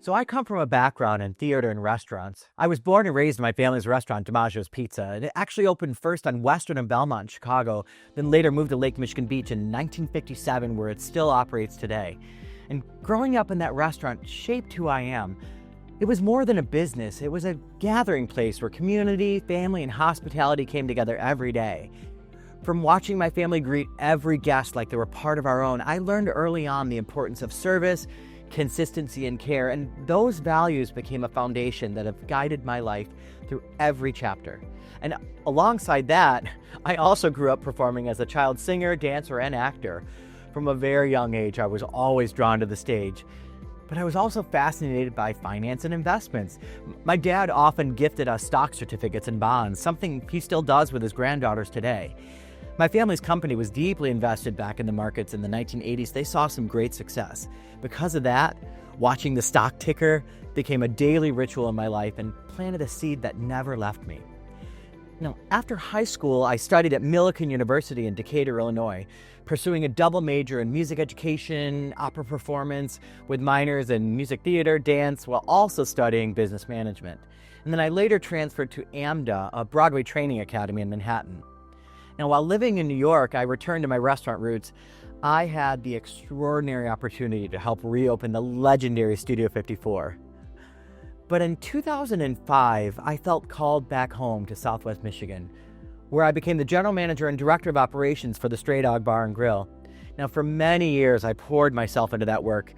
So I come from a background in theater and restaurants. I was born and raised in my family's restaurant, DiMaggio's Pizza. And it actually opened first on Western and Belmont in Chicago, then later moved to Lake Michigan Beach in 1957, where it still operates today. And growing up in that restaurant shaped who I am. It was more than a business. It was a gathering place where community, family, and hospitality came together every day. From watching my family greet every guest like they were part of our own, I learned early on the importance of service, consistency, and care, and those values became a foundation that have guided my life through every chapter. And alongside that, I also grew up performing as a child singer, dancer, and actor. From a very young age, I was always drawn to the stage. But I was also fascinated by finance and investments. My dad often gifted us stock certificates and bonds, something he still does with his granddaughters today. My family's company was deeply invested back in the markets in the 1980s. They saw some great success. Because of that, watching the stock ticker became a daily ritual in my life and planted a seed that never left me. Now, after high school, I studied at Millikan University in Decatur, Illinois, pursuing a double major in music education, opera performance, with minors in music theater, dance, while also studying business management. And then I later transferred to AMDA, a Broadway training academy in Manhattan. Now, while living in New York, I returned to my restaurant roots. I had the extraordinary opportunity to help reopen the legendary Studio 54. But in 2005, I felt called back home to Southwest Michigan, where I became the general manager and director of operations for the Stray Dog Bar and Grill. Now, for many years, I poured myself into that work,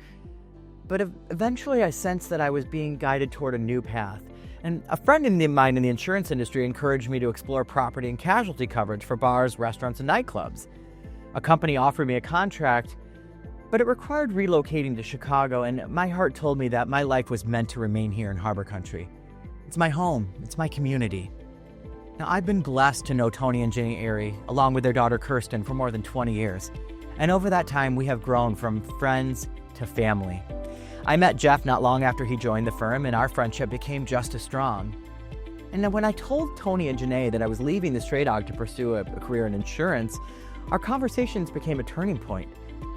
but eventually I sensed that I was being guided toward a new path. And a friend of mine in the insurance industry encouraged me to explore property and casualty coverage for bars, restaurants, and nightclubs. A company offered me a contract, but it required relocating to Chicago, and my heart told me that my life was meant to remain here in Harbor Country. It's my home. It's my community. Now, I've been blessed to know Tony and Jenny Airy, along with their daughter Kirsten, for more than 20 years. And over that time, we have grown from friends to family. I met Jeff not long after he joined the firm, and our friendship became just as strong. And then when I told Tony and Janae that I was leaving the Stray Dog to pursue a career in insurance, our conversations became a turning point.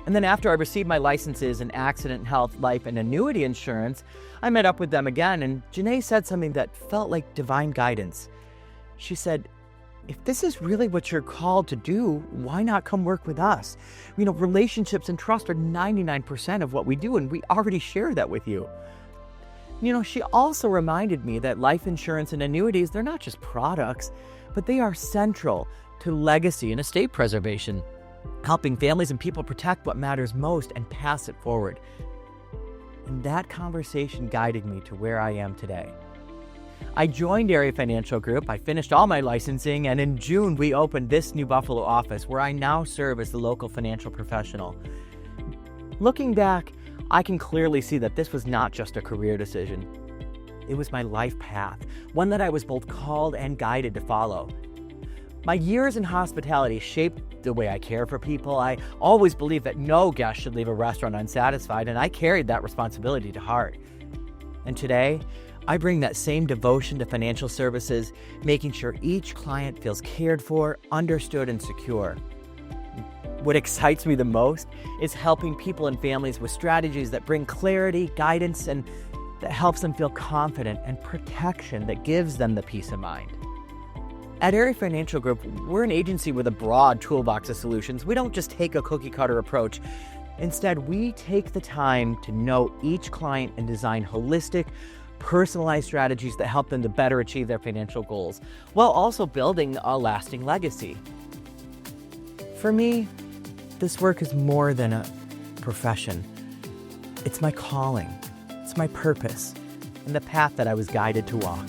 And then after I received my licenses in accident, health, life, and annuity insurance, I met up with them again, and Janae said something that felt like divine guidance. She said, "If this is really what you're called to do, why not come work with us? Relationships and trust are 99% of what we do, and we already share that with you." She also reminded me that life insurance and annuities, they're not just products, but they are central to legacy and estate preservation, helping families and people protect what matters most and pass it forward. And that conversation guided me to where I am today. I joined Area Financial Group, I finished all my licensing, and in June we opened this New Buffalo office where I now serve as the local financial professional. Looking back, I can clearly see that this was not just a career decision. It was my life path, one that I was both called and guided to follow. My years in hospitality shaped the way I care for people. I always believed that no guest should leave a restaurant unsatisfied, and I carried that responsibility to heart. And today, I bring that same devotion to financial services, making sure each client feels cared for, understood, and secure. What excites me the most is helping people and families with strategies that bring clarity, guidance, and that helps them feel confident, and protection that gives them the peace of mind. At Area Financial Group, we're an agency with a broad toolbox of solutions. We don't just take a cookie-cutter approach. Instead, we take the time to know each client and design holistic, personalized strategies that help them to better achieve their financial goals, while also building a lasting legacy. For me, this work is more than a profession. It's my calling, it's my purpose, and the path that I was guided to walk.